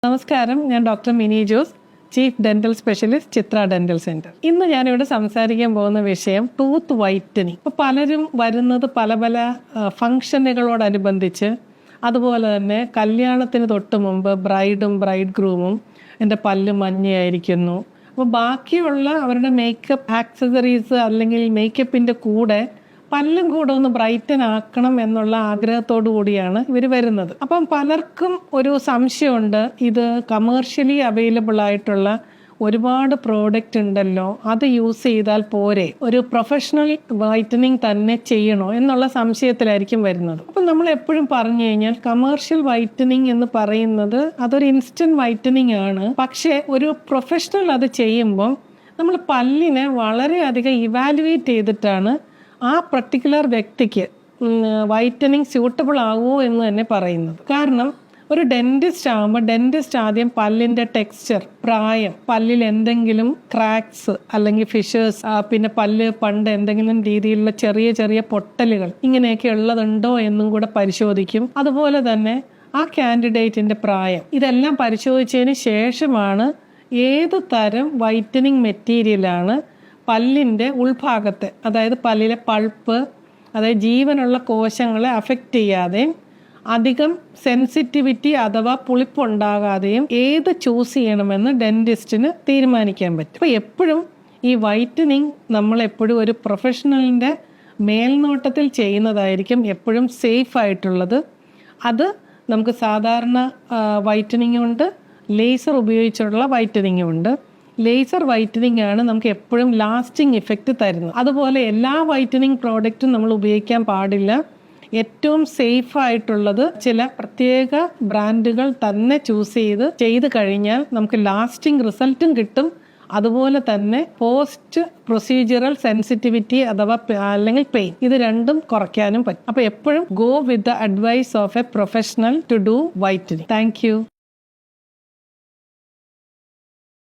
നമസ്കാരം, ഞാൻ doctor Mini Jose, chief dental specialist, Chitra dental centre. ഇന്ന് ഞാനിവിടെ സംസാരിക്കാൻ പോകുന്ന വിഷയം ടൂത്ത് വൈറ്റനിങ്. ഇപ്പോൾ പലരും വരുന്നത് പല പല ഫംഗ്ഷനുകളോടനുബന്ധിച്ച്, അതുപോലെ തന്നെ കല്യാണത്തിന് തൊട്ട് മുമ്പ് ബ്രൈഡും ബ്രൈഡ് ഗ്രൂമും എൻ്റെ പല്ല് മഞ്ഞയായിരിക്കുന്നു. അപ്പോൾ ബാക്കിയുള്ള അവരുടെ മേക്കപ്പ് ആക്സസറീസ് അല്ലെങ്കിൽ മേക്കപ്പിൻ്റെ കൂടെ പല്ലും കൂടെ ഒന്ന് ബ്രൈറ്റൻ ആക്കണം എന്നുള്ള ആഗ്രഹത്തോടു കൂടിയാണ് ഇവർ വരുന്നത്. അപ്പം പലർക്കും ഒരു സംശയമുണ്ട്, ഇത് കമേഴ്ഷ്യലി അവൈലബിൾ ആയിട്ടുള്ള ഒരുപാട് പ്രോഡക്റ്റ് ഉണ്ടല്ലോ, അത് യൂസ് ചെയ്താൽ പോരെ, ഒരു പ്രൊഫഷണൽ വൈറ്റനിങ് തന്നെ ചെയ്യണോ എന്നുള്ള സംശയത്തിലായിരിക്കും വരുന്നത്. അപ്പം നമ്മൾ എപ്പോഴും പറഞ്ഞു കഴിഞ്ഞാൽ കമേഴ്ഷ്യൽ വൈറ്റനിങ് എന്ന് പറയുന്നത് അതൊരു ഇൻസ്റ്റന്റ് വൈറ്റനിങ് ആണ്. പക്ഷേ ഒരു പ്രൊഫഷണൽ അത് ചെയ്യുമ്പോൾ നമ്മൾ പല്ലിനെ വളരെയധികം ഇവാലുവേറ്റ് ചെയ്തിട്ടാണ് ആ പർട്ടിക്കുലർ വ്യക്തിക്ക് വൈറ്റനിങ് സ്യൂട്ടബിൾ ആവുമോ എന്ന് തന്നെ പറയുന്നത്. കാരണം ഒരു ഡെന്റിസ്റ്റ് ആകുമ്പോൾ ഡെന്റിസ്റ്റ് ആദ്യം പല്ലിൻ്റെ ടെക്സ്ചർ, പ്രായം, പല്ലിൽ എന്തെങ്കിലും ക്രാക്സ് അല്ലെങ്കിൽ ഫിഷേഴ്സ്, പിന്നെ പല്ല് പണ്ട് എന്തെങ്കിലും രീതിയിലുള്ള ചെറിയ ചെറിയ പൊട്ടലുകൾ ഇങ്ങനെയൊക്കെ ഉള്ളതുണ്ടോ എന്നും കൂടെ പരിശോധിക്കും. അതുപോലെ തന്നെ ആ കാൻഡിഡേറ്റിൻ്റെ പ്രായം, ഇതെല്ലാം പരിശോധിച്ചതിന് ശേഷമാണ് ഏത് തരം വൈറ്റനിങ് മെറ്റീരിയലാണ് പല്ലിൻ്റെ ഉൾഭാഗത്തെ, അതായത് പല്ലിലെ പൾപ്പ്, അതായത് ജീവനുള്ള കോശങ്ങളെ അഫക്റ്റ് ചെയ്യാതെയും അധികം സെൻസിറ്റിവിറ്റി അഥവാ പുളിപ്പുണ്ടാകാതെയും ഏത് ചൂസ് ചെയ്യണമെന്ന് ഡെന്റിസ്റ്റിന് തീരുമാനിക്കാൻ പറ്റും. അപ്പോൾ എപ്പോഴും ഈ വൈറ്റനിങ് നമ്മളെപ്പോഴും ഒരു പ്രൊഫഷണലിൻ്റെ മേൽനോട്ടത്തിൽ ചെയ്യുന്നതായിരിക്കും എപ്പോഴും സേഫ് ആയിട്ടുള്ളത്. അത് നമുക്ക് സാധാരണ വൈറ്റനിങ് ഉണ്ട്, ലേസർ ഉപയോഗിച്ചുള്ള വൈറ്റനിങ് ഉണ്ട്. ലേസർ വൈറ്റനിങ് ആണ് നമുക്ക് എപ്പോഴും ലാസ്റ്റിംഗ് ഇഫക്റ്റ് തരുന്നത്. അതുപോലെ എല്ലാ വൈറ്റനിങ് പ്രോഡക്റ്റും നമ്മൾ ഉപയോഗിക്കാൻ പാടില്ല. ഏറ്റവും സേഫ് ആയിട്ടുള്ളത് ചില പ്രത്യേക ബ്രാൻഡുകൾ തന്നെ ചൂസ് ചെയ്ത് കഴിഞ്ഞാൽ നമുക്ക് ലാസ്റ്റിംഗ് റിസൾട്ടും കിട്ടും. അതുപോലെ തന്നെ പോസ്റ്റ് പ്രൊസീജിയറൽ സെൻസിറ്റിവിറ്റി അഥവാ അല്ലെങ്കിൽ പെയിൻ, ഇത് രണ്ടും കുറയ്ക്കാനും പറ്റും. അപ്പോൾ എപ്പോഴും go with the advice of a professional to do whitening. Thank U.